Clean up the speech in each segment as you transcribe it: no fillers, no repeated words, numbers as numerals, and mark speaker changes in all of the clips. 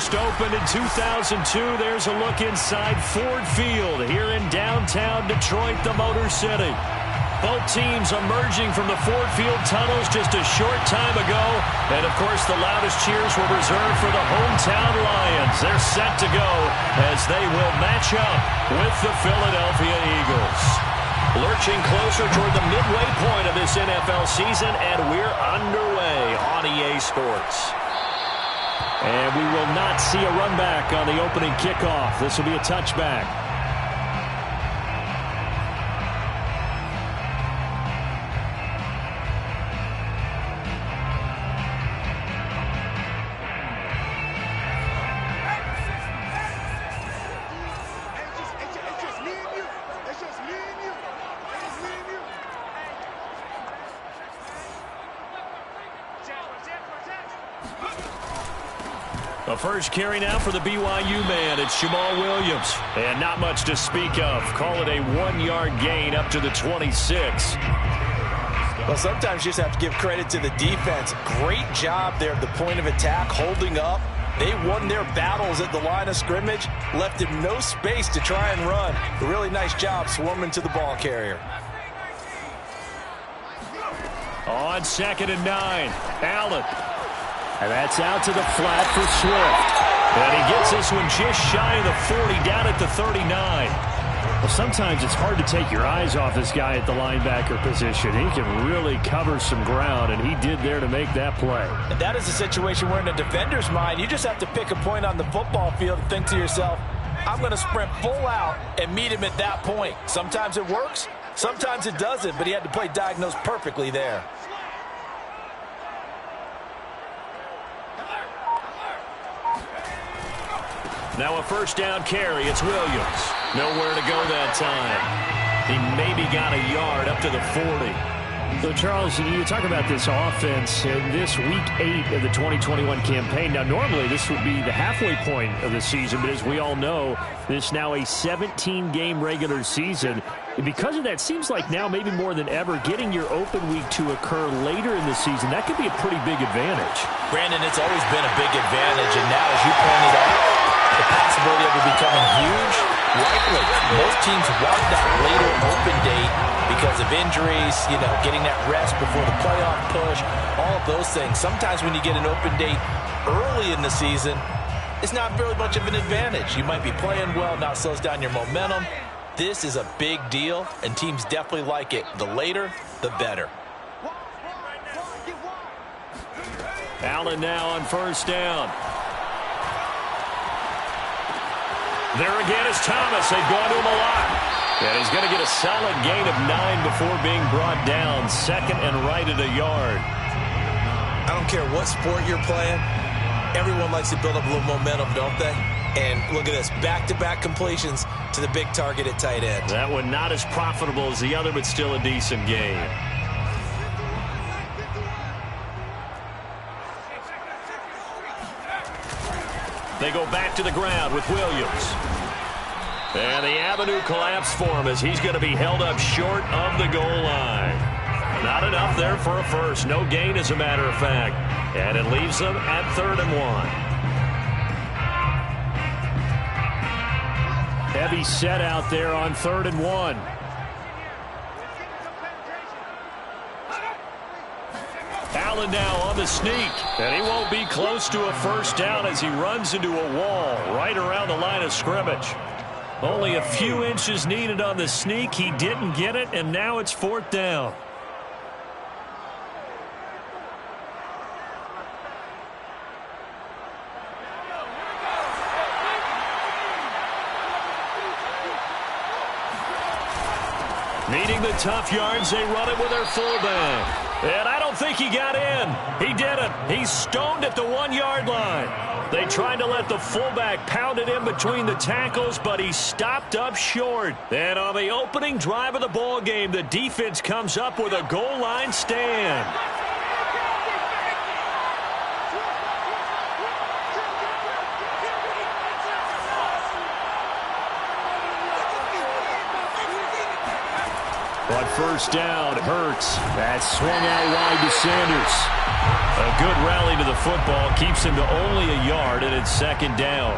Speaker 1: first opened in 2002. There's a look inside Ford Field here in downtown Detroit, the Motor City. Both teams emerging from the Ford Field tunnels just a short time ago. And, of course, the loudest cheers were reserved for the hometown Lions. They're set to go as they will match up with the Philadelphia Eagles. Lurching closer toward the midway point of this NFL season, and we're underway on EA Sports. And we will not see a run back on the opening kickoff. This will be a touchback. The first carry now for the BYU man. It's Jamal Williams. And not much to speak of. Call it a 1-yard gain up to the 26.
Speaker 2: Well, sometimes you just have to give credit to the defense. Great job there at the point of attack, holding up. They won their battles at the line of scrimmage, left him no space to try and run. A really nice job swarming to the ball carrier.
Speaker 1: On 2nd and 9, Allen. And that's out to the flat for Swift. And he gets this one just shy of the 40, down at the 39. Well, sometimes it's hard to take your eyes off this guy at the linebacker position. He can really cover some ground, and he did there to make that play.
Speaker 2: And that is a situation where in a defender's mind, you just have to pick a point on the football field and think to yourself, I'm going to sprint full out and meet him at that point. Sometimes it works, sometimes it doesn't, but he had to play diagnose perfectly there.
Speaker 1: Now a first down carry. It's Williams. Nowhere to go that time. He maybe got a yard up to the 40.
Speaker 3: So, Charles, you talk about this offense in this Week 8 of the 2021 campaign. Now, normally this would be the halfway point of the season, but as we all know, this is now a 17-game regular season. And because of that, seems like now maybe more than ever, getting your open week to occur later in the season, that could be a pretty big advantage.
Speaker 2: Brandon, it's always been a big advantage, and now, as you pointed out, the possibility of it becoming huge, likely. Most teams want that later open date because of injuries, getting that rest before the playoff push, all of those things. Sometimes when you get an open date early in the season, it's not really much of an advantage. You might be playing well, now it slows down your momentum. This is a big deal, and teams definitely like it. The later, the better.
Speaker 1: Allen now on first down. There again is Thomas. They've gone to him a lot. And he's going to get a solid gain of 9 before being brought down. 2nd and right at a yard.
Speaker 2: I don't care what sport you're playing. Everyone likes to build up a little momentum, don't they? And look at this. Back-to-back completions to the big target at tight end.
Speaker 1: That one not as profitable as the other, but still a decent gain. They go back to the ground with Williams. And the avenue collapsed for him as he's going to be held up short of the goal line. Not enough there for a first. No gain, as a matter of fact. And it leaves them at 3rd and 1.
Speaker 3: Heavy set out there on 3rd and 1.
Speaker 1: Allen now on the sneak, and he won't be close to a first down as he runs into a wall right around the line of scrimmage. Only a few inches needed on the sneak. He didn't get it, and now it's 4th down. Needing the tough yards, they run it with their fullback. And I don't think he got in. He didn't. He's stoned at the 1-yard line. They tried to let the fullback pound it in between the tackles, but he stopped up short. And on the opening drive of the ball game, the defense comes up with a goal line stand.
Speaker 3: But first down, Hurts. That swung out wide to Sanders. A good rally to the football keeps him to only a yard, and it's second down.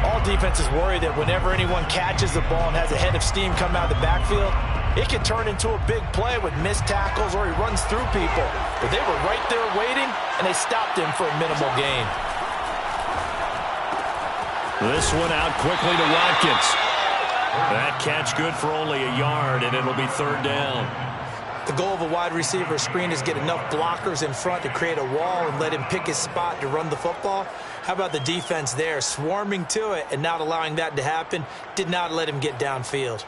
Speaker 2: All defenses worry that whenever anyone catches the ball and has a head of steam come out of the backfield, it can turn into a big play with missed tackles or he runs through people. But they were right there waiting, and they stopped him for a minimal gain.
Speaker 3: This one out quickly to Watkins. That catch good for only a yard, and it'll be third down.
Speaker 2: The goal of a wide receiver screen is get enough blockers in front to create a wall and let him pick his spot to run the football. How about the defense there, swarming to it and not allowing that to happen? Did not let him get downfield.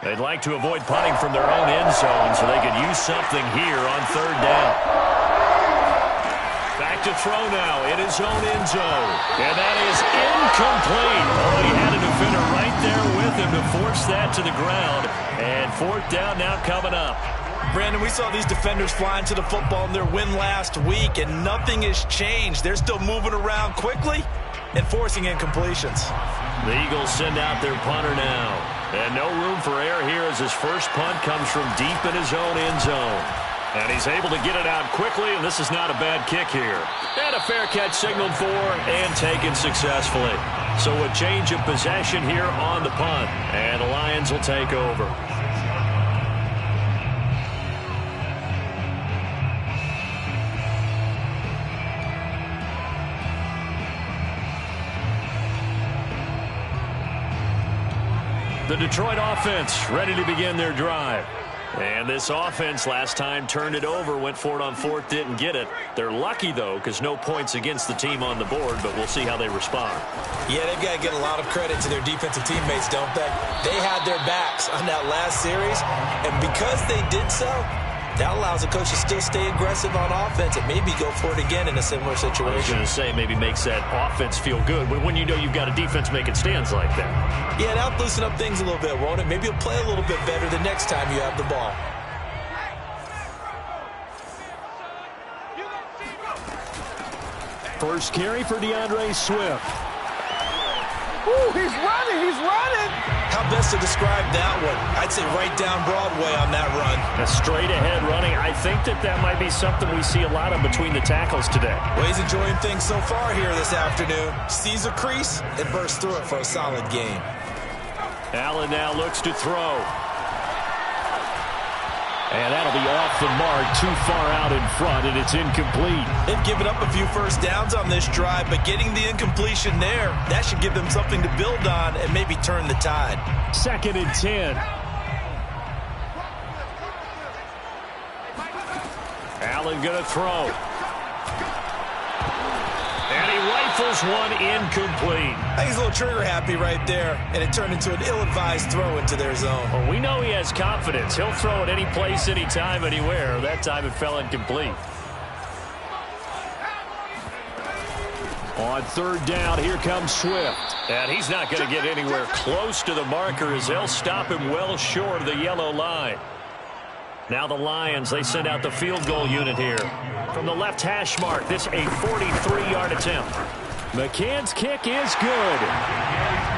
Speaker 3: They'd like to avoid punting from their own end zone so they could use something here on third down. Back to throw now in his own end zone. And that is incomplete. Oh, he had a defender right there with him to force that to the ground. And fourth down now coming up.
Speaker 2: Brandon, we saw these defenders flying to the football in their win last week, and nothing has changed. They're still moving around quickly and forcing incompletions.
Speaker 3: The Eagles send out their punter now. And no room for error here as his first punt comes from deep in his own end zone. And he's able to get it out quickly, and this is not a bad kick here. And a fair catch signaled for and taken successfully. So a change of possession here on the punt, and the Lions will take over. The Detroit offense ready to begin their drive. And this offense last time turned it over, went for it on fourth, didn't get it. They're lucky, though, because no points against the team on the board, but we'll see how they respond.
Speaker 2: Yeah, they've got to get a lot of credit to their defensive teammates, don't they? They had their backs on that last series, and because they did so, that allows the coach to still stay aggressive on offense and maybe go for it again in a similar situation.
Speaker 3: I was going to say maybe makes that offense feel good when you know you've got a defense making stands like that.
Speaker 2: Yeah, that'll loosen up things a little bit, won't it? Maybe you'll play a little bit better the next time you have the ball.
Speaker 3: First carry for DeAndre Swift.
Speaker 2: Ooh, he's running, he's running. How best to describe that one? I'd say right down Broadway on that run.
Speaker 3: A straight ahead running. I think that might be something we see a lot of between the tackles today.
Speaker 2: Well, he's enjoying things so far here this afternoon. Sees a crease and bursts through it for a solid game.
Speaker 3: Allen now looks to throw. And that'll be off the mark, too far out in front, and it's incomplete.
Speaker 2: They've given up a few first downs on this drive, but getting the incompletion there, that should give them something to build on and maybe turn the tide.
Speaker 3: 2nd and 10. Allen going to throw. And he rifles one incomplete.
Speaker 2: I think he's a little trigger happy right there, and it turned into an ill-advised throw into their zone.
Speaker 3: Well, we know he has confidence. He'll throw it any place, anytime, anywhere. That time it fell incomplete. On third down, here comes Swift. And he's not going to get anywhere close to the marker as they'll stop him well short of the yellow line. Now the Lions, they send out the field goal unit here. From the left hash mark, this a 43-yard attempt. McCann's kick is good.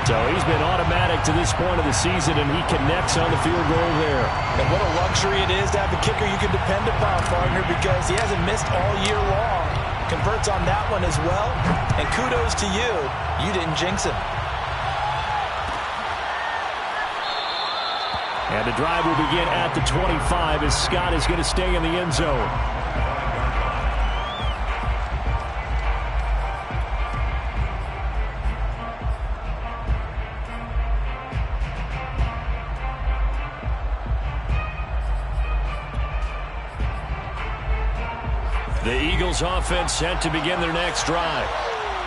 Speaker 3: So he's been automatic to this point of the season, and he connects on the field goal there.
Speaker 2: And what a luxury it is to have a kicker you can depend upon, partner, because he hasn't missed all year long. Converts on that one as well. And kudos to you. You didn't jinx him.
Speaker 3: And the drive will begin at the 25 as Scott is going to stay in the end zone. The Eagles offense set to begin their next drive.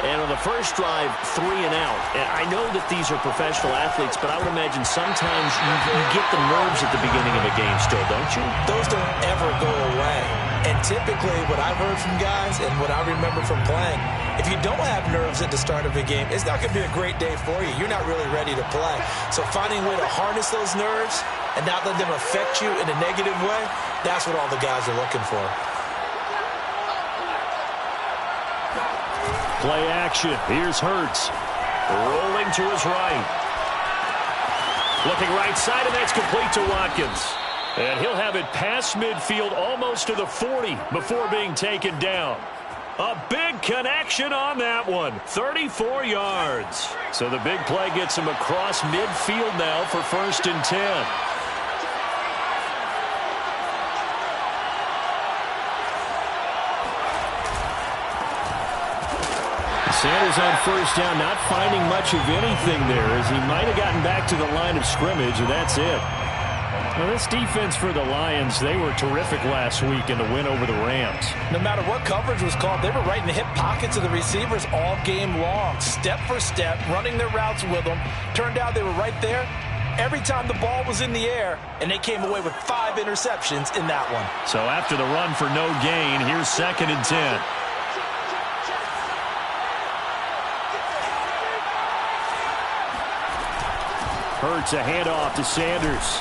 Speaker 3: And on the first drive, 3 and out. And I know that these are professional athletes, but I would imagine sometimes you get the nerves at the beginning of a game still, don't you?
Speaker 2: Those don't ever go away. And typically what I've heard from guys and what I remember from playing, if you don't have nerves at the start of a game, it's not going to be a great day for you. You're not really ready to play. So finding a way to harness those nerves and not let them affect you in a negative way, that's what all the guys are looking for.
Speaker 3: Play action. Here's Hurts. Rolling to his right.
Speaker 1: Looking right side, and that's complete to Watkins. And he'll have it past midfield almost to the 40 before being taken down. A big connection on that one. 34 yards. So the big play gets him across midfield now for 1st and 10. Sanders on 1st down, not finding much of anything there, as he might have gotten back to the line of scrimmage, and that's it. Well, this defense for the Lions, they were terrific last week in the win over the Rams.
Speaker 2: No matter what coverage was called, they were right in the hip pockets of the receivers all game long, step for step, running their routes with them. Turned out they were right there every time the ball was in the air, and they came away with 5 interceptions in that one.
Speaker 1: So after the run for no gain, here's 2nd and 10. Hurts a handoff to Sanders.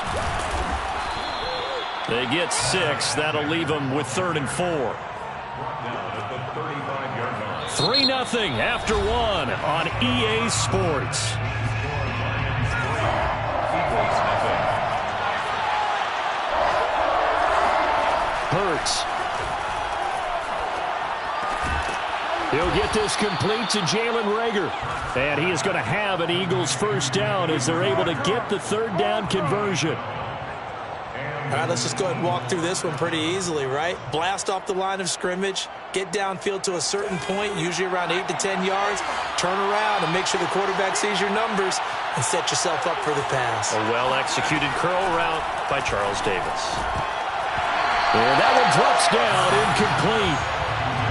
Speaker 1: They get 6. That'll leave them with 3rd and 4. 3-0 after 1 on EA Sports. Hurts. He'll get this complete to Jalen Reagor. And he is going to have an Eagles 1st down as they're able to get the 3rd down conversion.
Speaker 2: All right, let's just go ahead and walk through this one pretty easily, right? Blast off the line of scrimmage, get downfield to a certain point, usually around 8 to 10 yards, turn around and make sure the quarterback sees your numbers and set yourself up for the pass.
Speaker 1: A well-executed curl route by Charles Davis. And that one drops down, incomplete.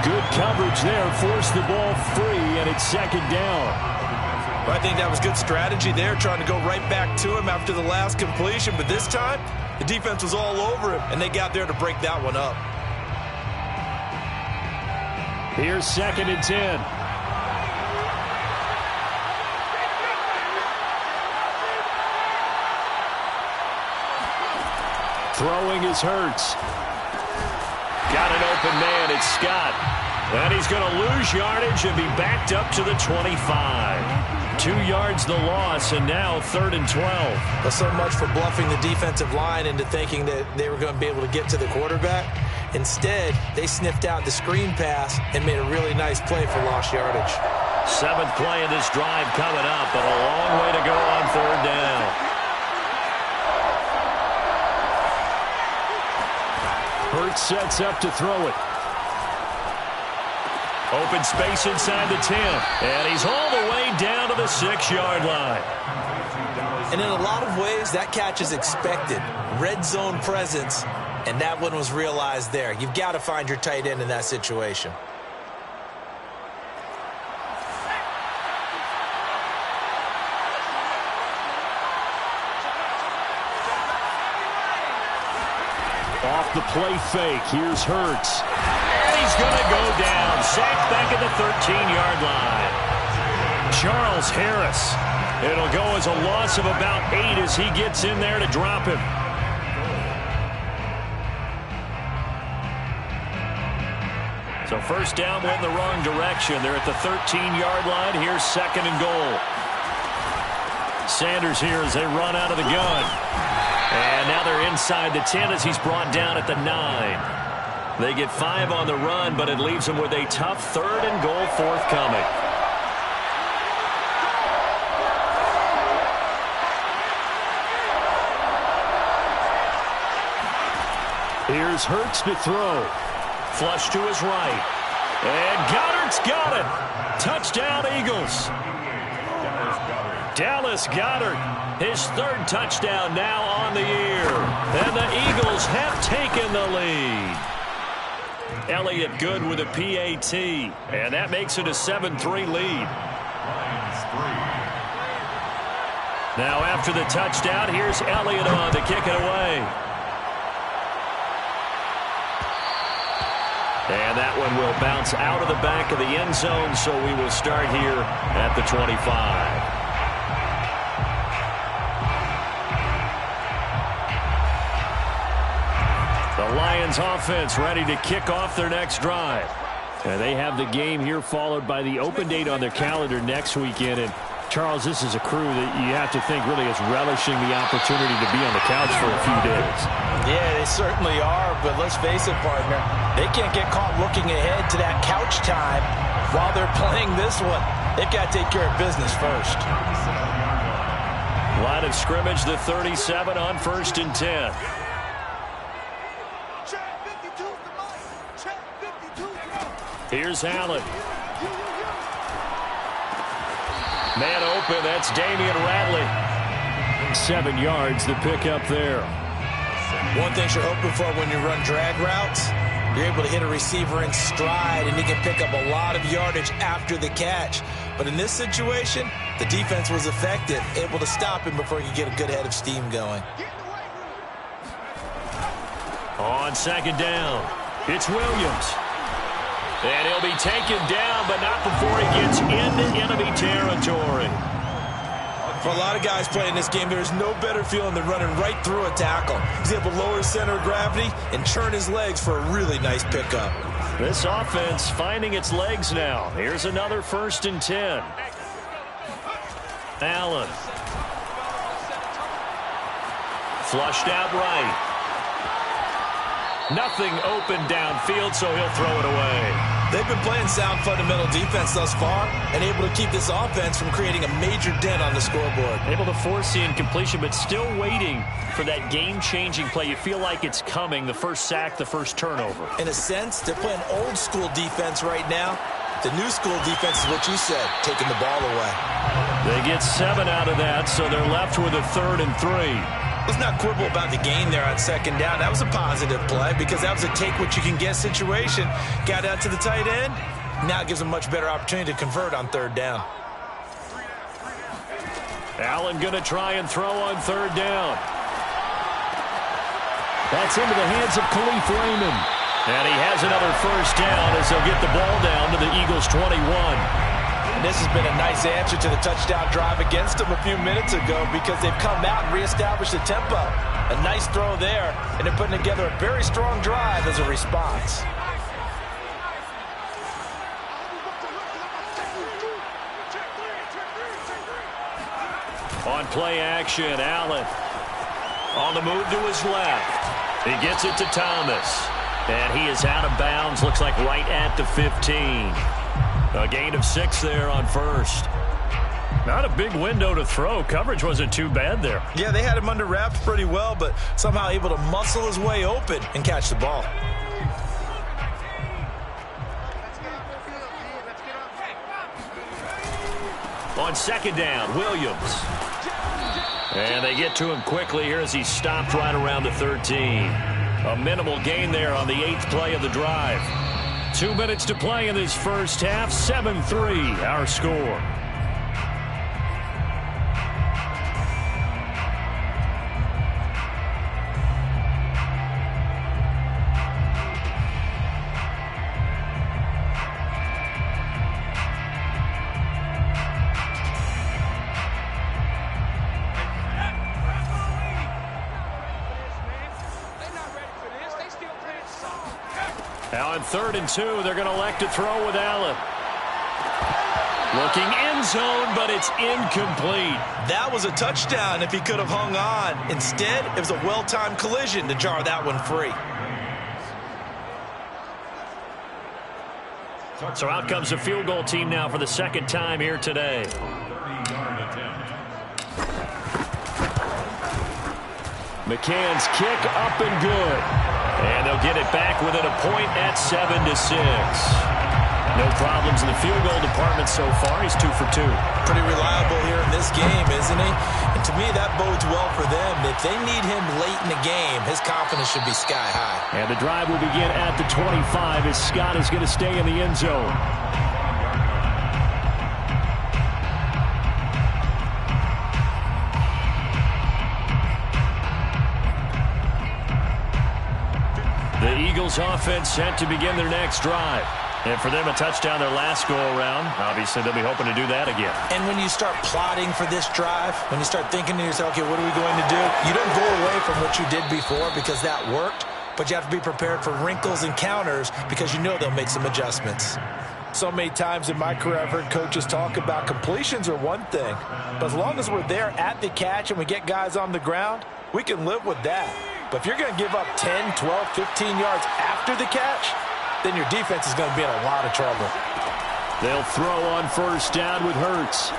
Speaker 1: Good coverage there, forced the ball free, and it's 2nd down.
Speaker 2: Well, I think that was good strategy there, trying to go right back to him after the last completion. But this time, the defense was all over him, and they got there to break that one up.
Speaker 1: Here's 2nd and 10. Throwing is Hurts. Got an open man, it's Scott. And he's going to lose yardage and be backed up to the 25. 2 yards the loss, and now 3rd and 12.
Speaker 2: Well, so much for bluffing the defensive line into thinking that they were going to be able to get to the quarterback. Instead, they sniffed out the screen pass and made a really nice play for lost yardage.
Speaker 1: 7th play of this drive coming up, but a long way to go on 3rd down. Hurts sets up to throw it. Open space inside the 10. And he's all the way down to the 6-yard line.
Speaker 2: And in a lot of ways, that catch is expected. Red zone presence, and that one was realized there. You've got to find your tight end in that situation.
Speaker 1: Off the play fake, here's Hurts. And he's going to go down. Sacked back at the 13-yard line. Charles Harris. It'll go as a loss of about 8 as he gets in there to drop him. So 1st down went in the wrong direction. They're at the 13-yard line. Here's 2nd and goal. Sanders here as they run out of the gun. And now they're inside the 10 as he's brought down at the 9. They get 5 on the run, but it leaves them with a tough 3rd and goal forthcoming. Here's Hurts to throw. Flush to his right. And Goddard's got it. Touchdown, Eagles. Dallas Goedert, his 3rd touchdown now on the year. And the Eagles have taken the lead. Elliott good with a PAT. And that makes it a 7-3 lead. Now after the touchdown, here's Elliott on to kick it away. And that one will bounce out of the back of the end zone, so we will start here at the 25. The Lions offense ready to kick off their next drive. And they have the game here followed by the open date on their calendar next weekend. And
Speaker 3: Charles, this is a crew that you have to think really is relishing the opportunity to be on the couch for a few days.
Speaker 2: Yeah, they certainly are, but let's face it, partner. They can't get caught looking ahead to that couch time while they're playing this one. They've got to take care of business first.
Speaker 1: Line of scrimmage, the 37 on 1st and 10. Here's Allen. Man open, that's Damian Ratley. 7 yards, the pickup there.
Speaker 2: One thing you're hoping for when you run drag routes, you're able to hit a receiver in stride, and he can pick up a lot of yardage after the catch. But in this situation, the defense was effective, able to stop him before he could get a good head of steam going.
Speaker 1: On 2nd down, it's Williams. And he'll be taken down, but not before he gets into enemy territory.
Speaker 2: For a lot of guys playing this game, there's no better feeling than running right through a tackle. He's able to lower his center of gravity and turn his legs for a really nice pickup.
Speaker 1: This offense finding its legs now. Here's another 1st and 10. Allen. Flushed out right. Nothing open downfield, so he'll throw it away.
Speaker 2: They've been playing sound fundamental defense thus far and able to keep this offense from creating a major dent on the scoreboard.
Speaker 1: Able to force the incompletion, but still waiting for that game-changing play. You feel like it's coming, the first sack, the first turnover.
Speaker 2: In a sense, they're playing old-school defense right now. The new school defense is what you said, taking the ball away.
Speaker 1: They get 7 out of that, so they're left with a 3rd and 3.
Speaker 2: Let's not quibble about the gain there on 2nd down. That was a positive play because that was a take-what-you-can-get situation. Got out to the tight end. Now it gives them a much better opportunity to convert on 3rd down.
Speaker 1: Allen going to try and throw on 3rd down. That's into the hands of Khalif Raymond. And he has another 1st down as they'll get the ball down to the Eagles' 21.
Speaker 2: And this has been a nice answer to the touchdown drive against them a few minutes ago because they've come out and reestablished the tempo. A nice throw there, and they're putting together a very strong drive as a response.
Speaker 1: On play action, Allen. On the move to his left. He gets it to Thomas. And he is out of bounds, looks like right at the 15. A gain of 6 there on 1st. Not a big window to throw. Coverage wasn't too bad there.
Speaker 2: Yeah, they had him under wraps pretty well, but somehow able to muscle his way open and catch the ball.
Speaker 1: On 2nd down, Williams. And they get to him quickly here as he stopped right around the 13. A minimal gain there on the 8th play of the drive. 2 minutes to play in this first half. 7-3 our score. Now on 3rd and 2, they're going to elect to throw with Allen. Looking end zone, but it's incomplete.
Speaker 2: That was a touchdown if he could have hung on. Instead, it was a well-timed collision to jar that one free.
Speaker 1: So out comes the field goal team now for the 2nd time here today. McCann's kick up and good. And they'll get it back within a point at 7-6. No problems in the field goal department so far. He's 2 for 2.
Speaker 2: Pretty reliable here in this game, isn't he? And to me, that bodes well for them. If they need him late in the game, his confidence should be sky high.
Speaker 3: And the drive will begin at the 25 as Scott is going to stay in the end zone. The Eagles offense set to begin their next drive. And for them, a touchdown their last go-around. Obviously, they'll be hoping to do that again.
Speaker 2: And when you start plotting for this drive, when you start thinking to yourself, okay, what are we going to do? You don't go away from what you did before because that worked, but you have to be prepared for wrinkles and counters because you know they'll make some adjustments. So many times in my career I've heard coaches talk about completions are one thing, but as long as we're there at the catch and we get guys on the ground, we can live with that. But if you're going to give up 10, 12, 15 yards after the catch, then your defense is going to be in a lot of trouble.
Speaker 1: They'll throw on first down with Hurts.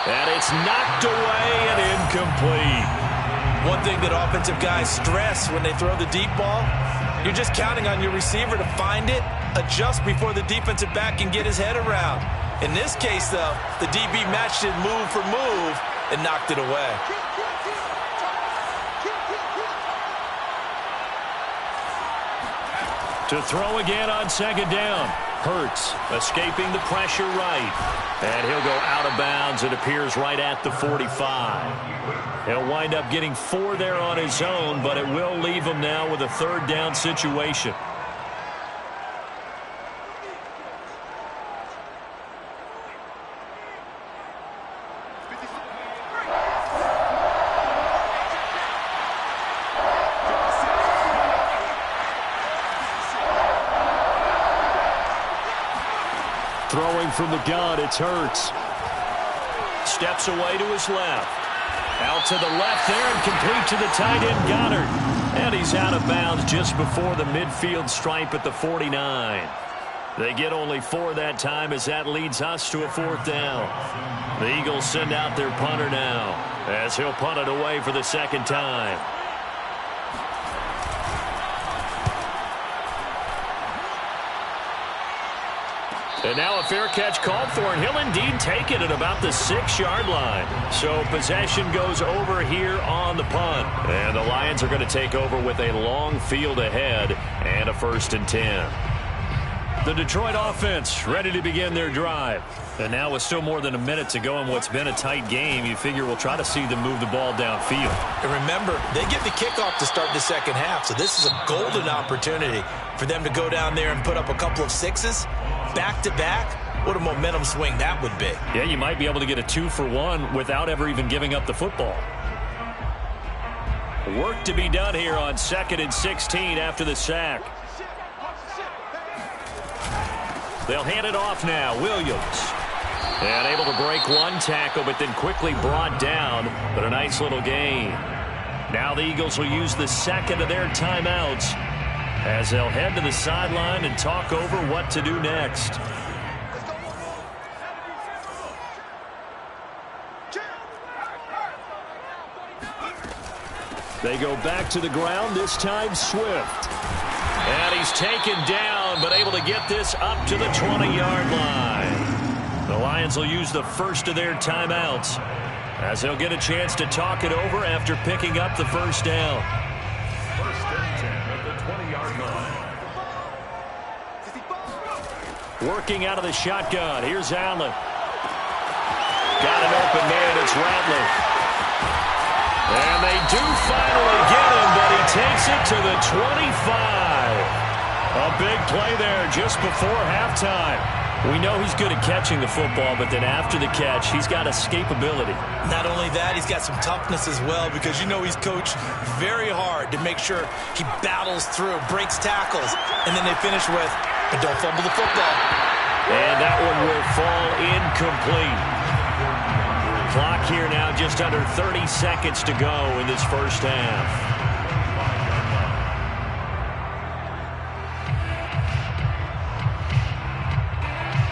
Speaker 1: And it's knocked away and incomplete.
Speaker 2: One thing that offensive guys stress when they throw the deep ball, you're just counting on your receiver to find it, adjust before the defensive back can get his head around. In this case, though, the DB matched it move for move and knocked it away.
Speaker 1: To throw again on second down. Hurts escaping the pressure right. And he'll go out of bounds. It appears right at the 45. He'll wind up getting 4 there on his own, but it will leave him now with a third down situation. Throwing from the gun, it's Hurts. Steps away to his left. Out to the left there and complete to the tight end, Goddard. And he's out of bounds just before the midfield stripe at the 49. They get only 4 that time as that leads us to a 4th down. The Eagles send out their punter now as he'll punt it away for the second time. And now a fair catch called for, and he'll indeed take it at about the 6-yard line. So possession goes over here on the punt. And the Lions are going to take over with a long field ahead and a 1st and 10. The Detroit offense ready to begin their drive. And now with still more than a minute to go in what's been a tight game, you figure we'll try to see them move the ball downfield.
Speaker 2: And remember, they get the kickoff to start the second half, so this is a golden opportunity for them to go down there and put up a couple of 6s. Back-to-back, what a momentum swing that would be.
Speaker 1: Yeah, you might be able to get a 2-for-1 without ever even giving up the football. Work to be done here on 2nd and 16 after the sack. They'll hand it off now. Williams. And able to break one tackle, but then quickly brought down. But a nice little gain. Now the Eagles will use the second of their timeouts as they'll head to the sideline and talk over what to do next. They go back to the ground, this time Swift. And he's taken down, but able to get this up to the 20-yard line. The Lions will use the first of their timeouts as they'll get a chance to talk it over after picking up the first down. Working out of the shotgun. Here's Allen. Got an open man. It's Rattler. And they do finally get him, but he takes it to the 25. A big play there just before halftime. We know he's good at catching the football, but then after the catch, he's got escapability.
Speaker 2: Not only that, he's got some toughness as well, because you know he's coached very hard to make sure he battles through, breaks tackles, and then they finish with, but don't fumble the football.
Speaker 1: And that one will fall incomplete. Clock here now just under 30 seconds to go in this first half.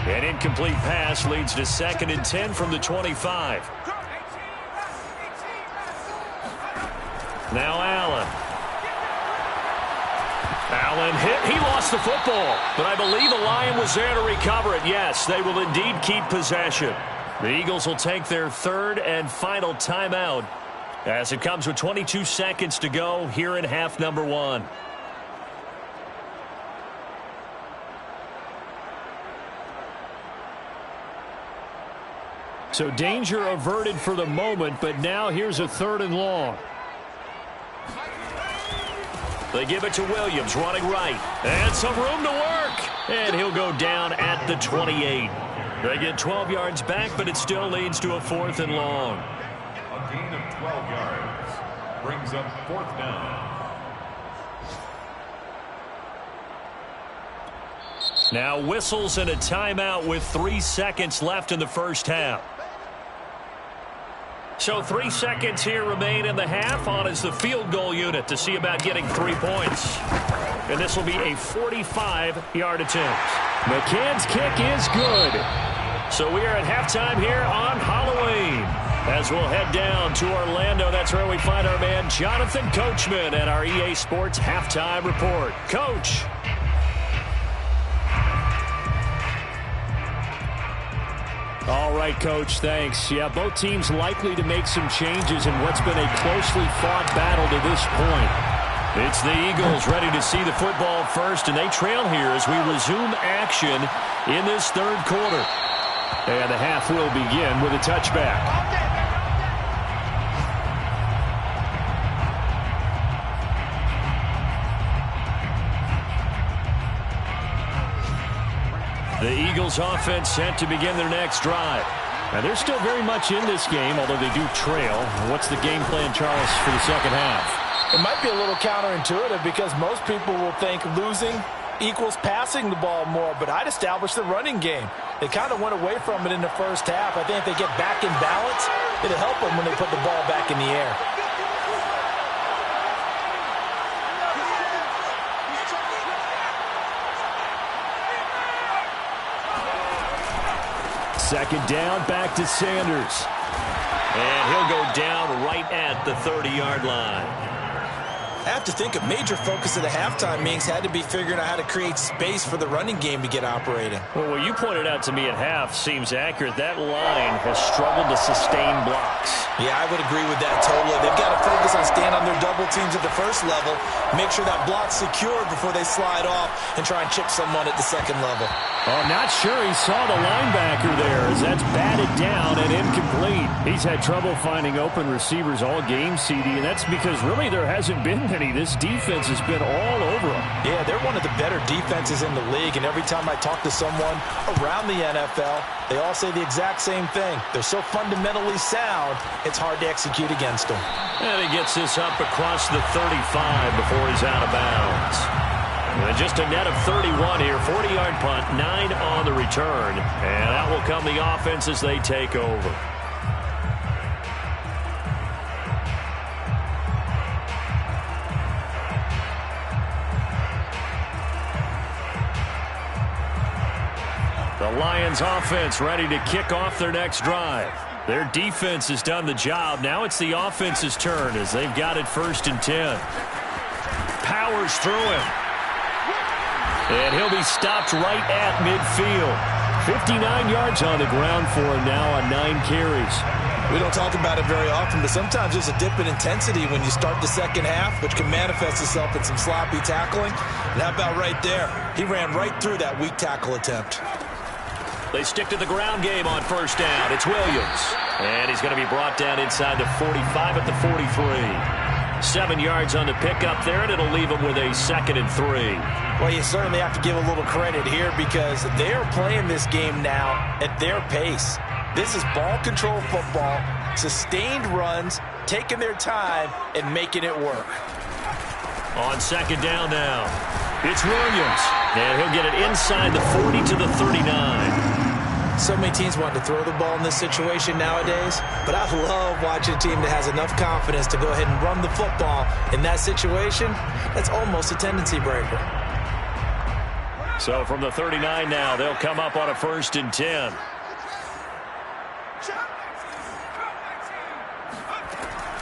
Speaker 1: An incomplete pass leads to 2nd and 10 from the 25. Now Allen. Allen hit. He lost the football, but I believe a Lion was there to recover it. Yes, they will indeed keep possession. The Eagles will take their 3rd and final timeout as it comes with 22 seconds to go here in half number 1. So danger averted for the moment, but now here's a 3rd and long. They give it to Williams, running right. And some room to work. And he'll go down at the 28. They get 12 yards back, but it still leads to a 4th and long.
Speaker 4: A gain of 12 yards brings up 4th down.
Speaker 1: Now whistles and a timeout with 3 seconds left in the first half. So 3 seconds here remain in the half. On is the field goal unit to see about getting 3 points. And this will be a 45-yard attempt. McCann's kick is good. So we are at halftime here on Halloween. As we'll head down to Orlando, that's where we find our man Jonathan Coachman at our EA Sports Halftime Report. Coach. All right, Coach, thanks. Yeah, both teams likely to make some changes in what's been a closely fought battle to this point. It's the Eagles ready to see the football first, and they trail here as we resume action in this third quarter. And the half will begin with a touchback. The Eagles offense set to begin their next drive. Now, they're still very much in this game, although they do trail. What's the game plan, Charles, for the second half?
Speaker 2: It might be a little counterintuitive because most people will think losing equals passing the ball more, but I'd establish the running game. They kind of went away from it in the first half. I think if they get back in balance, it'll help them when they put the ball back in the air.
Speaker 1: Second down, back to Sanders. And he'll go down right at the 30-yard line.
Speaker 2: I have to think a major focus of the halftime meetings had to be figuring out how to create space for the running game to get operating.
Speaker 1: Well, what you pointed out to me at half seems accurate. That line has struggled to sustain blocks.
Speaker 2: Yeah, I would agree with that totally. They've got to focus on staying on their double teams at the first level, make sure that block's secured before they slide off and try and chip someone at the second level.
Speaker 1: Oh, not sure he saw the linebacker there as that's batted down and incomplete. He's had trouble finding open receivers all game, CD, and that's because really there hasn't been many. This defense has been all over them.
Speaker 2: Yeah, they're one of the better defenses in the league, and every time I talk to someone around the NFL, they all say the exact same thing. They're so fundamentally sound, it's hard to execute against them.
Speaker 1: And he gets this up across the 35 before he's out of bounds. And just a net of 31 here, 40-yard punt, 9 on the return. And out will come the offense as they take over. The Lions offense ready to kick off their next drive. Their defense has done the job. Now it's the offense's turn as they've got it first and 10. Powers through him. And he'll be stopped right at midfield. 59 yards on the ground for him now on 9 carries.
Speaker 2: We don't talk about it very often, but sometimes there's a dip in intensity when you start the second half, which can manifest itself in some sloppy tackling. And how about right there? He ran right through that weak tackle attempt.
Speaker 1: They stick to the ground game on first down. It's Williams. And he's going to be brought down inside the 45 at the 43. 7 yards on the pickup there, and it'll leave him with a 2nd and 3.
Speaker 2: Well, you certainly have to give a little credit here because they are playing this game now at their pace. This is ball control football, sustained runs, taking their time, and making it work.
Speaker 1: On second down now, it's Williams. And he'll get it inside the 40 to the 39.
Speaker 2: So many teams want to throw the ball in this situation nowadays, but I love watching a team that has enough confidence to go ahead and run the football in that situation. That's almost a tendency breaker.
Speaker 1: So from the 39 now, they'll come up on a 1st and 10.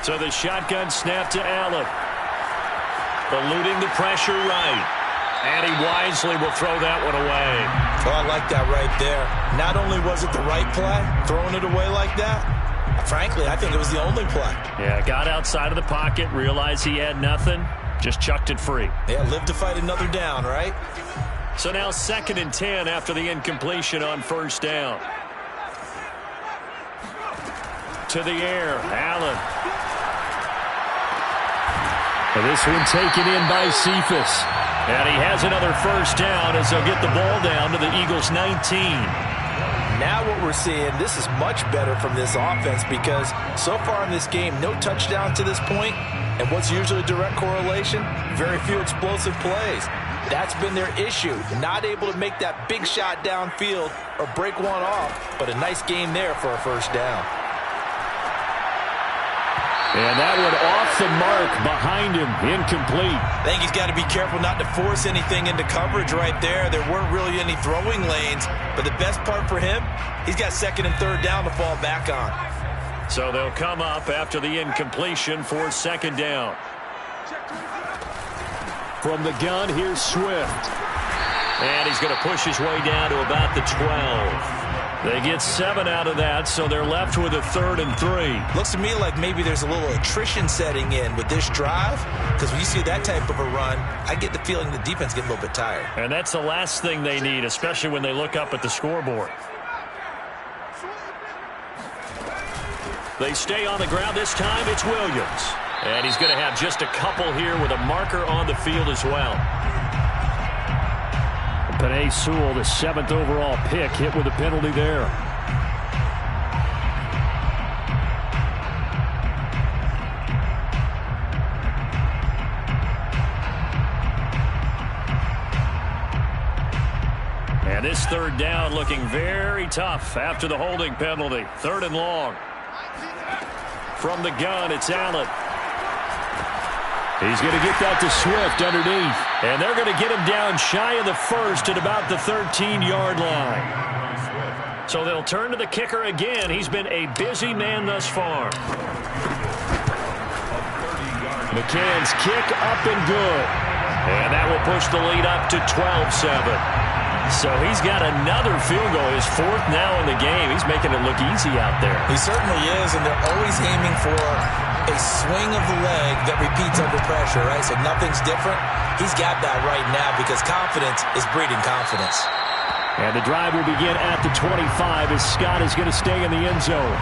Speaker 1: So the shotgun snap to Allen. Eluding the pressure right. And he wisely will throw that one away.
Speaker 2: Oh, I like that right there. Not only was it the right play, throwing it away like that, frankly, I think it was the only play.
Speaker 1: Yeah, got outside of the pocket, realized he had nothing, just chucked it free.
Speaker 2: Yeah, live to fight another down, right?
Speaker 1: So now 2nd and 10 after the incompletion on first down. To the air, Allen. And this one taken in by Cephas. And he has another first down as they'll get the ball down to the Eagles' 19.
Speaker 2: Now what we're seeing, this is much better from this offense because so far in this game, no touchdowns to this point. And what's usually a direct correlation? Very few explosive plays. That's been their issue. Not able to make that big shot downfield or break one off, but a nice game there for a first down.
Speaker 3: And that one off the mark behind him, incomplete.
Speaker 2: I think he's got to be careful not to force anything into coverage right there. There weren't really any throwing lanes, but the best part for him, he's got second and third down to fall back on.
Speaker 1: So they'll come up after the incompletion for second down.
Speaker 3: From the gun, here's Swift.
Speaker 1: And he's going to push his way down to about the 12. They get 7 out of that, so they're left with a 3rd and 3.
Speaker 2: Looks to me like maybe there's a little attrition setting in with this drive, because when you see that type of a run, I get the feeling the defense getting a little bit tired.
Speaker 1: And that's the last thing they need, especially when they look up at the scoreboard. They stay on the ground this time. It's Williams. And he's going to have just a couple here with a marker on the field as well.
Speaker 3: Penei Sewell, the 7th overall pick, hit with a penalty there. And this 3rd down looking very tough after the holding penalty. 3rd and long. From the gun, it's Allen. He's going to get that to Swift underneath. And they're going to get him down shy of the 1st at about the 13-yard line. So they'll turn to the kicker again. He's been a busy man thus far. McCann's kick up and good. And that will push the lead up to 12-7. So he's got another field goal, his 4th now in the game. He's making it look easy out there.
Speaker 2: He certainly is, and they're always aiming for a swing of the leg that repeats under pressure, right? So nothing's different. He's got that right now because confidence is breeding confidence.
Speaker 3: And the drive will begin at the 25 as Scott is going to stay in the end zone.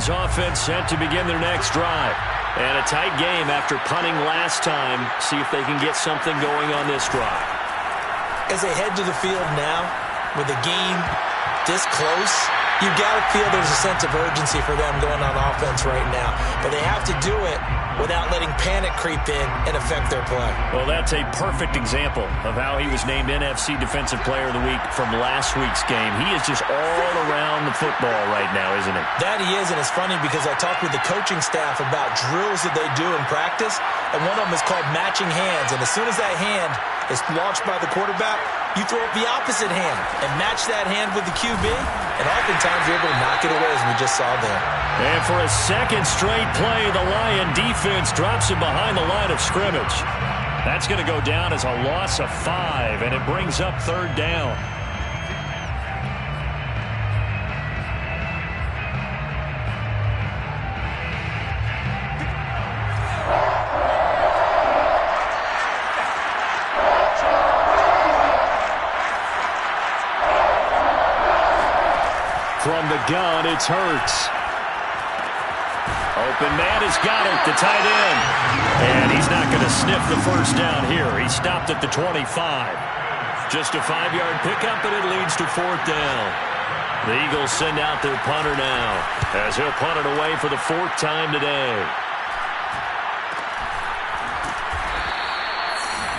Speaker 3: Offense set to begin their next drive. And a tight game after punting last time. See if they can get something going on this drive.
Speaker 2: As they head to the field now, with the game this close, you've got to feel there's a sense of urgency for them going on offense right now. But they have to do it without letting panic creep in and affect their play.
Speaker 3: Well, that's a perfect example of how he was named NFC Defensive Player of the Week from last week's game. He is just all around the football right now, isn't he?
Speaker 2: That he is, and it's funny because I talked with the coaching staff about drills that they do in practice, and one of them is called matching hands. And as soon as that hand is launched by the quarterback, you throw up the opposite hand and match that hand with the QB, and oftentimes you're able to knock it away, as we just saw there.
Speaker 3: And for a second straight play, the Lion defense drops him behind the line of scrimmage. That's going to go down as a loss of 5, and it brings up 3rd down. From the gun, it's Hurts. Open man has got it, the tight end. And he's not going to sniff the first down here. He stopped at the 25. Just a 5-yard pickup, and it leads to 4th down. The Eagles send out their punter now, as he'll punt it away for the 4th time today.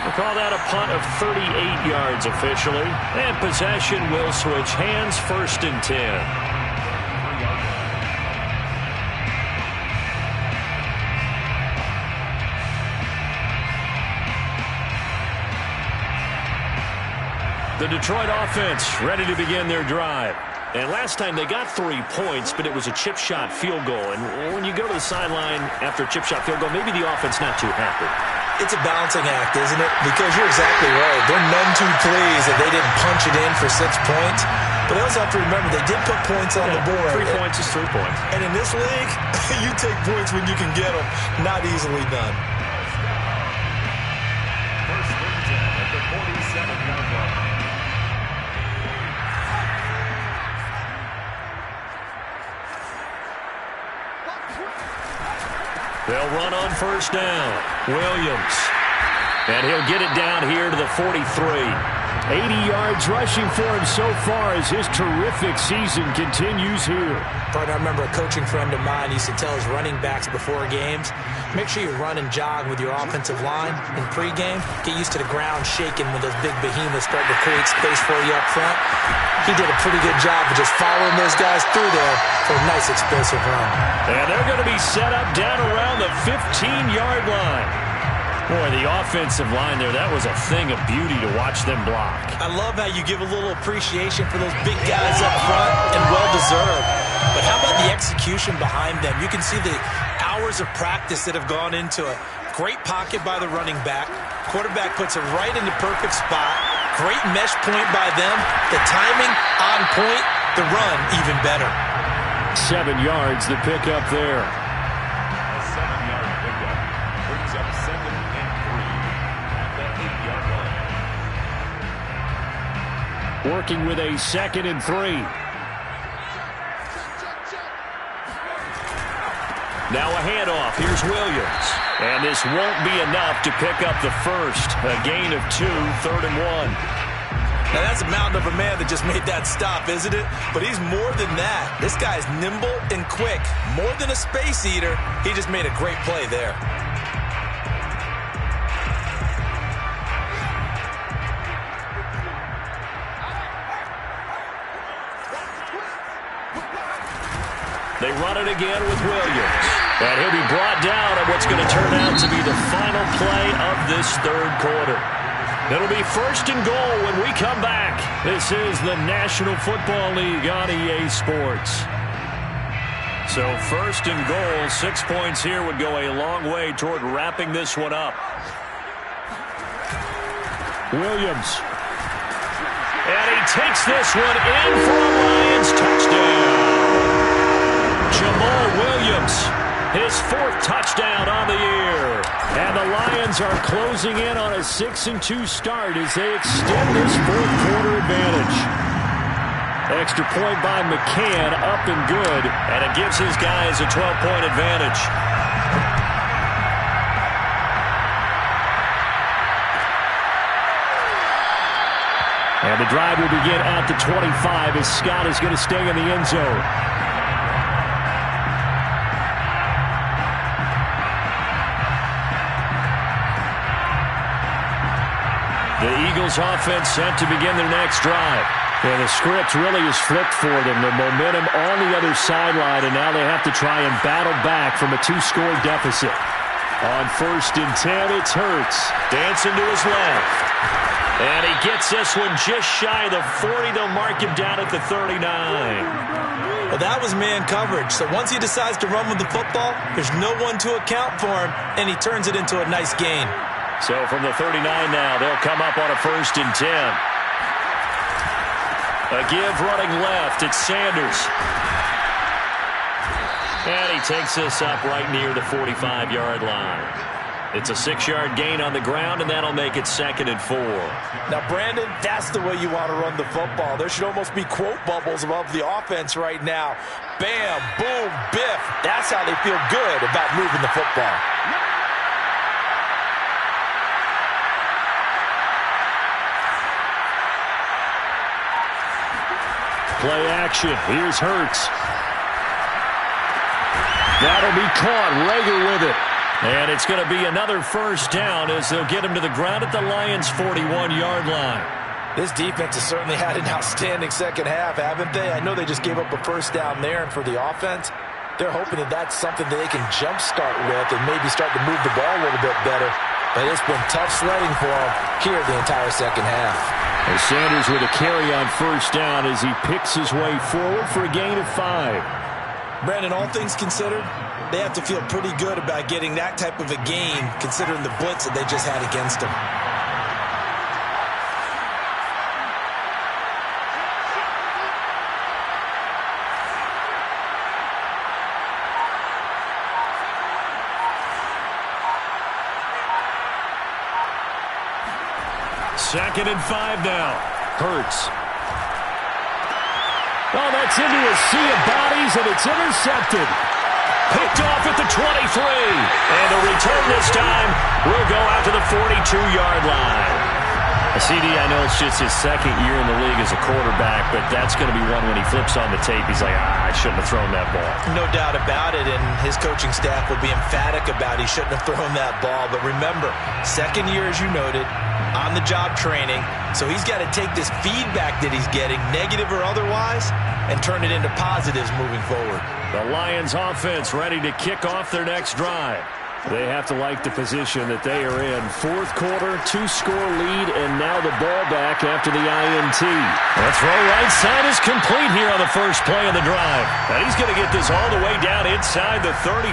Speaker 3: We'll call that a punt of 38 yards officially. And possession will switch hands, 1st and 10. The Detroit offense ready to begin their drive. And last time they got 3 points, but it was a chip shot field goal. And when you go to the sideline after a chip shot field goal, maybe the offense not too happy.
Speaker 2: It's a balancing act, isn't it? Because you're exactly right. They're none too pleased that they didn't punch it in for 6 points. But they also have to remember they did put points on the board.
Speaker 3: 3 points is 3 points.
Speaker 2: And in this league, you take points when you can get them. Not easily done.
Speaker 4: First and 10 at the 47-yard line.
Speaker 1: They'll run on first down. Williams. And he'll get it down here to the 43.
Speaker 3: 80 yards rushing for him so far as his terrific season continues here.
Speaker 5: I remember a coaching friend of mine used to tell his running backs before games, make sure you run and jog with your offensive line in pregame. Get used to the ground shaking when those big behemoths start to create space for you up front. He did a pretty good job of just following those guys through there for a nice explosive run.
Speaker 1: And they're going to be set up down around the 15-yard line. Boy, the offensive line there, that was a thing of beauty to watch them block.
Speaker 5: I love how you give a little appreciation for those big guys up front, and well-deserved. But how about the execution behind them? You can see the hours of practice that have gone into it. Great pocket by the running back. Quarterback puts it right in the perfect spot. Great mesh point by them. The timing on point. The run even better.
Speaker 3: 7 yards, the pickup there.
Speaker 4: A 7-yard pickup brings up 2nd and 3 at the 8-yard line.
Speaker 3: Working with a 2nd and 3.
Speaker 1: Now a handoff. Here's Williams. And this won't be enough to pick up the first. A gain of 2, 3rd and 1.
Speaker 5: Now that's a mountain of a man that just made that stop, isn't it? But he's more than that. This guy's nimble and quick. More than a space eater. He just made a great play there.
Speaker 1: They run it again with Williams. And he'll be brought down at what's going to turn out to be the final play of this 3rd quarter. It'll be 1st and goal when we come back. This is the National Football League on EA Sports. So 1st and goal, 6 points here would go a long way toward wrapping this one up.
Speaker 3: Williams.
Speaker 1: And he takes this one in for a Lions touchdown. Jamal Williams, his 4th touchdown on the year. And the Lions are closing in on a 6-2 start as they extend this 4th quarter advantage. Extra point by McCann, up and good, and it gives his guys a 12-point advantage.
Speaker 3: And the drive will begin at the 25 as Scott is going to stay in the end zone.
Speaker 1: The Eagles offense set to begin their next drive.
Speaker 3: Yeah, the script really is flipped for them. The momentum on the other sideline, and now they have to try and battle back from a 2-score deficit. On 1st and 10, it's Hurts.
Speaker 1: Dancing to his left. And he gets this one just shy of the 40. They'll mark him down at the 39.
Speaker 5: Well, that was man coverage. So once he decides to run with the football, there's no one to account for him, and he turns it into a nice gain.
Speaker 1: So from the 39 now, they'll come up on a 1st and 10. A give running left. It's Sanders. And he takes this up right near the 45-yard line. It's a 6-yard gain on the ground, and that'll make it 2nd and 4.
Speaker 2: Now, Brandon, that's the way you want to run the football. There should almost be quote bubbles above the offense right now. Bam, boom, biff. That's how they feel good about moving the football.
Speaker 3: Play action. Here's Hurts. That'll be caught. Rager with it.
Speaker 1: And it's going to be another 1st down as they'll get him to the ground at the Lions' 41-yard line.
Speaker 2: This defense has certainly had an outstanding second half, haven't they? I know they just gave up a 1st down there, and for the offense, they're hoping that that's something that they can jumpstart with and maybe start to move the ball a little bit better. But it's been tough sledding for them here the entire second half.
Speaker 3: And Sanders with a carry on 1st down as he picks his way forward for a gain of 5.
Speaker 5: Brandon, all things considered, they have to feel pretty good about getting that type of a gain considering the blitz that they just had against them.
Speaker 1: Second and 5 now.
Speaker 3: Hurts. Oh, that's into a sea of bodies, and it's intercepted.
Speaker 1: picked off at the 23. And the return this time will go out to the 42-yard line. CD, I know it's just his second year in the league as a quarterback, but that's going to be one when he flips on the tape. He's like, I shouldn't have thrown that ball.
Speaker 5: No doubt about it, and his coaching staff will be emphatic about he shouldn't have thrown that ball. But remember, second year, as you noted, on-the-job training, so he's got to take this feedback that he's getting, negative or otherwise, and turn it into positives moving forward.
Speaker 1: The Lions offense ready to kick off their next drive. They have to like the position that they are in. Fourth quarter, 2-score lead, and now the ball back after the INT. The throw right side is complete here on the first play of the drive. And he's going to get this all the way down inside the 35.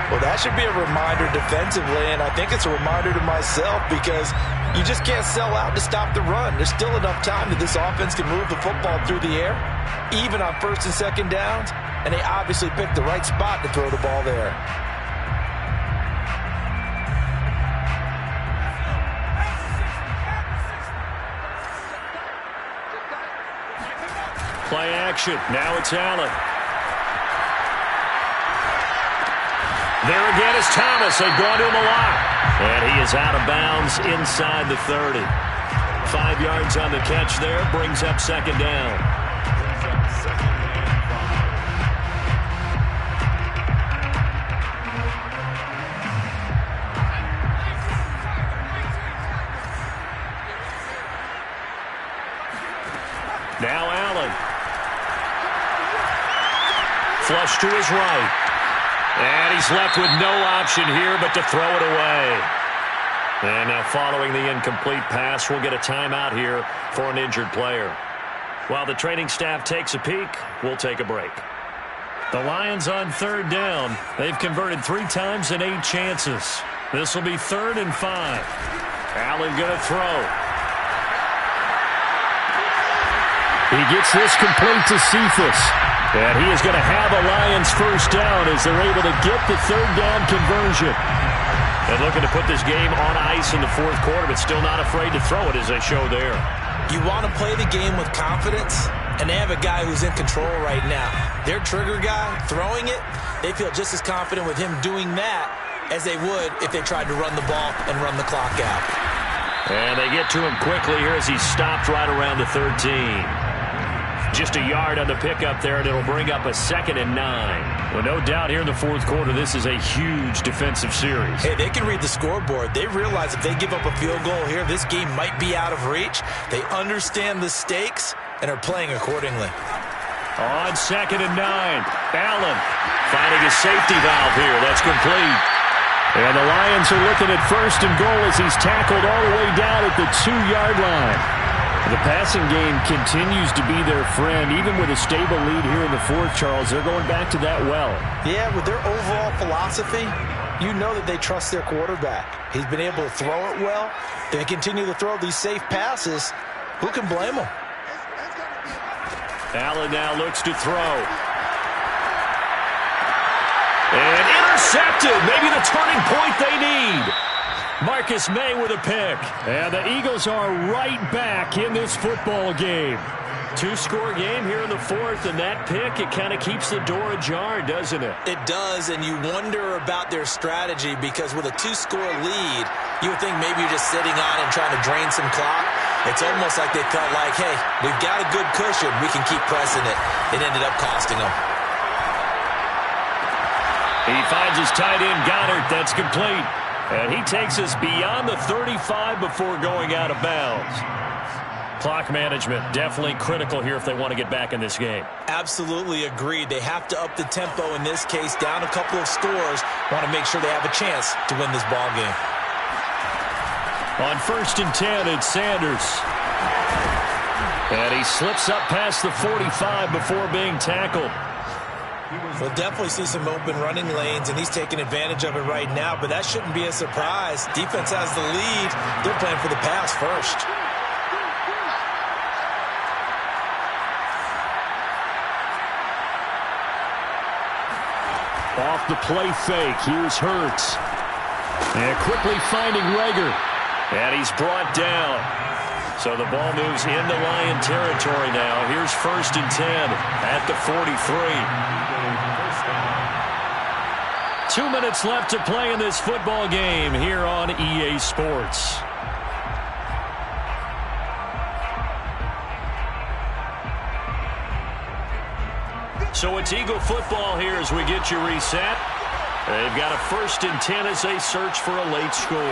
Speaker 5: Well, that should be a reminder defensively, and I think it's a reminder to myself because you just can't sell out to stop the run. There's still enough time that this offense can move the football through the air, even on first and second downs, and they obviously picked the right spot to throw the ball there.
Speaker 1: Play action. Now it's Allen. There again is Thomas. They've gone to him a lot. And he is out of bounds inside the 30. 5 yards on the catch there. Brings up second down. Now Allen. Flush to his right. And he's left with no option here but to throw it away. And now following the incomplete pass, we'll get a timeout here for an injured player. While the training staff takes a peek, we'll take a break. The Lions on third down. They've converted 3 times in 8 chances. This will be 3rd and 5. Allen going to throw. He gets this complete to Cephas. And he is going to have a Lions first down as they're able to get the third down conversion. And looking to put this game on ice in the fourth quarter, but still not afraid to throw it as they show there.
Speaker 5: You want to play the game with confidence, and they have a guy who's in control right now. Their trigger guy, throwing it, they feel just as confident with him doing that as they would if they tried to run the ball and run the clock out.
Speaker 1: And they get to him quickly here as he's stopped right around the 13. Just a yard on the pickup there, and it'll bring up a 2nd and 9. Well, no doubt here in the fourth quarter, this is a huge defensive series.
Speaker 5: Hey, they can read the scoreboard. They realize if they give up a field goal here, this game might be out of reach. They understand the stakes and are playing accordingly.
Speaker 1: On 2nd and 9, Allen finding a safety valve here. That's complete. And the Lions are looking at 1st and goal as he's tackled all the way down at the 2-yard line. The passing game continues to be their friend. Even with a stable lead here in the fourth, Charles, they're going back to that well.
Speaker 5: Yeah, with their overall philosophy, you know that they trust their quarterback. He's been able to throw it well. They continue to throw these safe passes. Who can blame them?
Speaker 1: Allen now looks to throw. And intercepted. Maybe the turning point they need. Marcus May with a pick. And the Eagles are right back in this football game. 2-score game here in the fourth, and that pick, it kind of keeps the door ajar, doesn't it?
Speaker 5: It does, and you wonder about their strategy because with a 2-score lead, you would think maybe you're just sitting on and trying to drain some clock. It's almost like they felt like, hey, we've got a good cushion. We can keep pressing it. It ended up costing them.
Speaker 1: He finds his tight end, Goddard. That's complete. And he takes us beyond the 35 before going out of bounds. Clock management definitely critical here if they want to get back in this game.
Speaker 5: Absolutely agreed. They have to up the tempo in this case, down a couple of scores. Want to make sure they have a chance to win this ball game.
Speaker 1: On 1st and 10, it's Sanders. And he slips up past the 45 before being tackled.
Speaker 5: We'll definitely see some open running lanes, and he's taking advantage of it right now, but that shouldn't be a surprise. Defense has the lead. They're playing for the pass first.
Speaker 1: Off the play fake, here's Hurts. And quickly finding Reagor. And he's brought down. So the ball moves into Lion territory now. Here's 1st and 10 at the 43. 2 minutes left to play in this football game here on EA Sports. So it's Eagle football here as we get you reset. They've got a 1st and 10 as they search for a late score.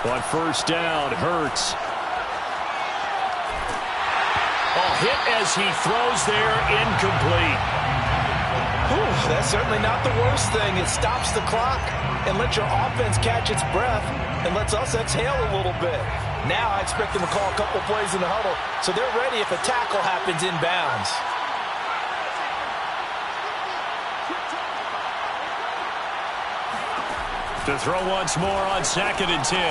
Speaker 1: On 1st down, Hurts. Hit as he throws there, incomplete.
Speaker 5: That's certainly not the worst thing. It stops the clock and lets your offense catch its breath and lets us exhale a little bit. Now I expect them to call a couple plays in the huddle so they're ready if a tackle happens inbounds.
Speaker 1: To throw once more on 2nd and 10.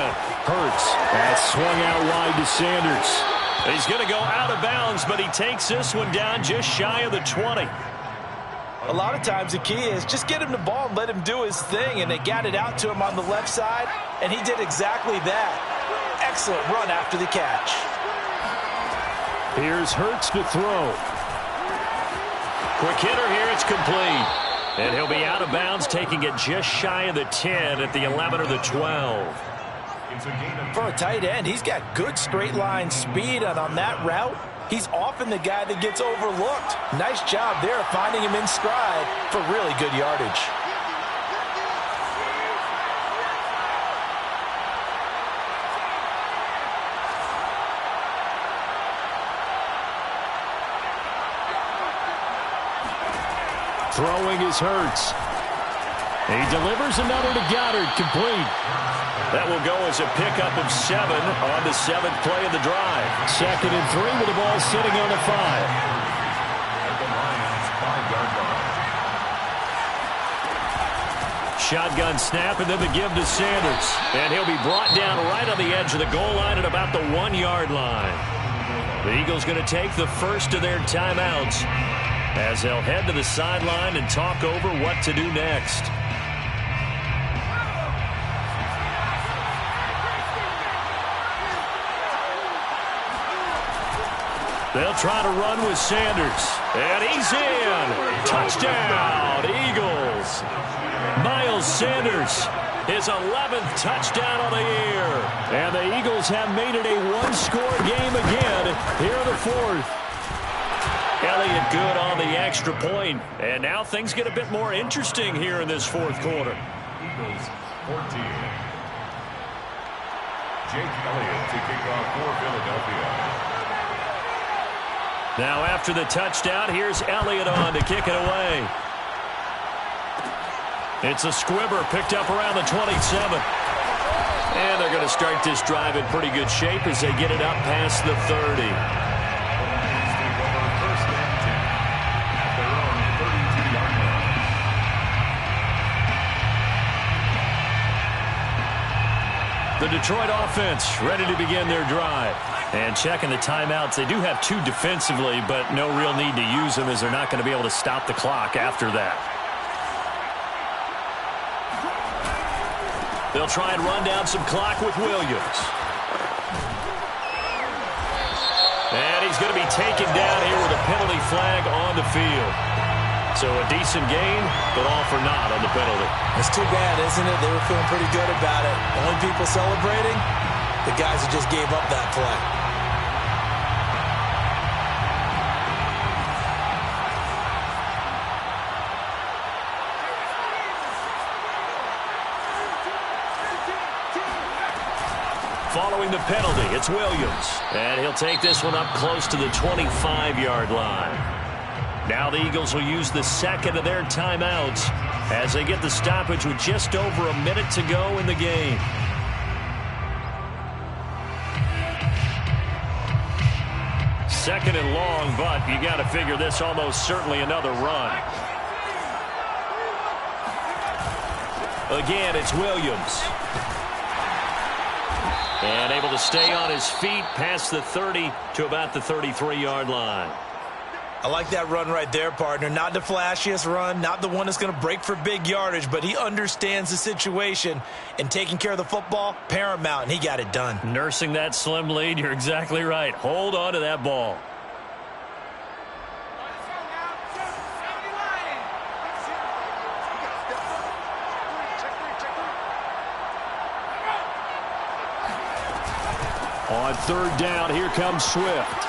Speaker 1: Hurts. That's swung out wide to Sanders. He's going to go out of bounds, but he takes this one down just shy of the 20.
Speaker 5: A lot of times the key is just get him the ball and let him do his thing, and they got it out to him on the left side, and he did exactly that. Excellent run after the catch.
Speaker 1: Here's Hurts to throw. Quick hitter here, it's complete. And he'll be out of bounds, taking it just shy of the 10 at the 11 or the 12.
Speaker 5: For a tight end, he's got good straight line speed, and on that route, he's often the guy that gets overlooked. Nice job there finding him in stride for really good yardage.
Speaker 1: Throwing is Hurts. He delivers another to Goddard, complete. That will go as a pickup of 7 on the 7th play of the drive. 2nd and 3 with the ball sitting on the 5.
Speaker 4: At the Lions' 5-yard line.
Speaker 1: Shotgun snap and then the give to Sanders. And he'll be brought down right on the edge of the goal line at about the 1-yard line. The Eagles going to take the first of their timeouts as they'll head to the sideline and talk over what to do next. They'll try to run with Sanders. And he's in. Touchdown, Eagles. Miles Sanders, his 11th touchdown of the year. And the Eagles have made it a one-score game again here in the 4th. Elliott good on the extra point. And now things get a bit more interesting here in this 4th quarter.
Speaker 4: Eagles 14. Jake Elliott to kick off for Philadelphia.
Speaker 1: Now after the touchdown, here's Elliott on to kick it away. It's a squibber picked up around the 27. And they're going to start this drive in pretty good shape as they get it up past the 30. The Detroit offense ready to begin their drive. And checking the timeouts. They do have 2 defensively, but no real need to use them as they're not going to be able to stop the clock after that. They'll try and run down some clock with Williams. And he's going to be taken down here with a penalty flag on the field. So a decent gain, but all for naught on the penalty.
Speaker 5: It's too bad, isn't it? They were feeling pretty good about it. The only people celebrating, the guys who just gave up that play.
Speaker 1: Following the penalty, it's Williams. And he'll take this one up close to the 25-yard line. Now the Eagles will use the 2nd of their timeouts as they get the stoppage with just over a minute to go in the game. Second and long, but you got to figure this almost certainly another run. Again, it's Williams. And able to stay on his feet past the 30 to about the 33-yard line.
Speaker 5: I like that run right there, partner. Not the flashiest run, not the one that's going to break for big yardage, but he understands the situation, and taking care of the football, paramount, and he got it done.
Speaker 1: Nursing that slim lead, you're exactly right. Hold on to that ball.
Speaker 3: On third down, here comes Swift.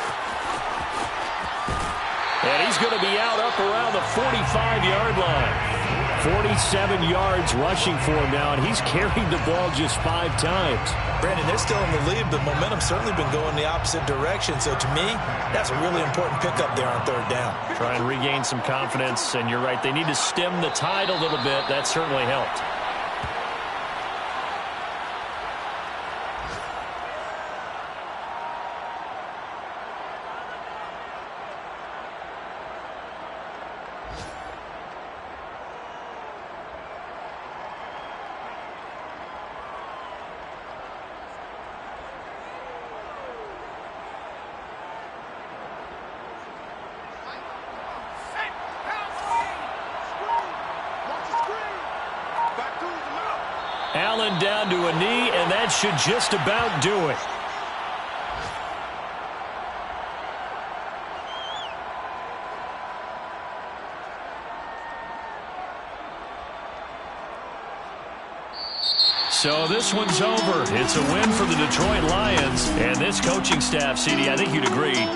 Speaker 3: And he's going to be out up around the 45-yard line. 47 yards rushing for him now, and he's carried the ball just 5 times.
Speaker 5: Brandon, they're still in the lead, but momentum's certainly been going the opposite direction. So to me, that's a really important pickup there on third down.
Speaker 3: Try and regain some confidence, and you're right. They need to stem the tide a little bit. That certainly helped. Allen down to a knee, and that should just about do it. So this one's over. It's a win for the Detroit Lions. And this coaching staff, CD, I think you'd agree,